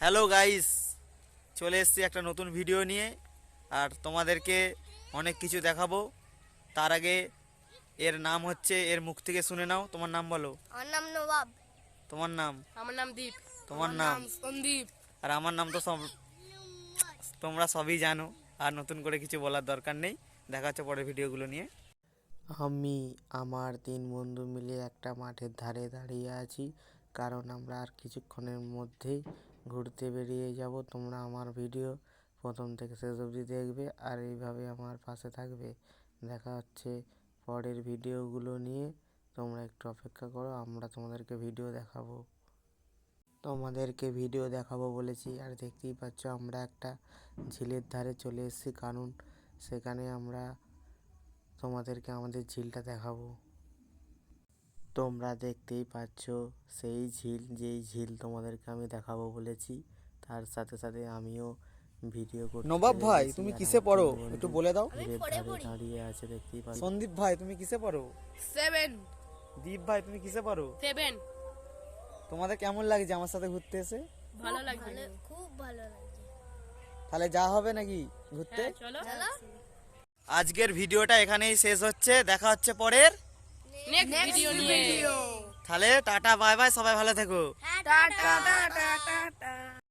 Hello guys, চলে এসেছি একটা নতুন ভিডিও নিয়ে। আর তোমাদেরকে অনেক কিছু দেখাবো। তার আগে এর নাম হচ্ছে, এর মুখ থেকে শুনে নাও। তোমার নাম বলো। আমার নাম নবাব। তোমার নাম? আমার নাম দীপ। তোমার নাম? সন্দীপ। আর আমার নাম তো সব তোমরা সবই জানো, আর নতুন করে কিছু বলার দরকার নেই। দেখা হচ্ছে পরের ভিডিওগুলো নিয়ে। আমি আমার 3 বন্ধু মিলে একটা মাঠের ধারে দাঁড়িয়ে আছি, কারণ আমরা আর কিছুক্ষণের মধ্যেই ঘুরতে বেরিয়ে যাব। তোমরা আমার ভিডিও প্রথম থেকে শেষ অবধি দেখবে আর এইভাবে আমার পাশে থাকবে। দেখা হচ্ছে পরের ভিডিওগুলো নিয়ে। তোমরা একটু অপেক্ষা করো, আমরা তোমাদেরকে ভিডিও দেখাবো বলেছি। আর দেখতেই পাচ্ছ আমরা একটা ঝিলের ধারে চলে এসেছি, কারণ সেখানে আমরা তোমাদেরকে আমাদের ঝিলটা দেখাবো। তোমরা দেখতেই পাচ্ছ সেই ঝিল, যেই ঝিল তোমাদেরকে আমি দেখাবো বলেছি। তার সাথে সাথে আমিও ভিডিও করতে নবাব ভাই, লেগেছি। তুমি আর কিসে আমার পড়ো তিন বন্ধু একটু বলে দাও। ঝিলের ধারে দাঁড়িয়ে আছে, দেখতেই পাচ্ছ। সন্দীপ ভাই, তুমি কিসে পড়ো? 7 দীপ ভাই, তুমি কিসে পড়ো? 7 তোমাদের কেমন লাগছে আমার সাথে ঘুরতে এসে? ভালো লাগছে। খুব ভালো লাগছে। তাহলে যা হবে নাকি ঘুরতে? হ্যাঁ, চলো চলো আজকের ভিডিওটা এখানেই শেষ হচ্ছে। দেখা হচ্ছে পরের। নেক্সট ভিডিও নিয়ে। তাহলে টাটা বাই বাই, সবাই ভালো থেকো। টাটা।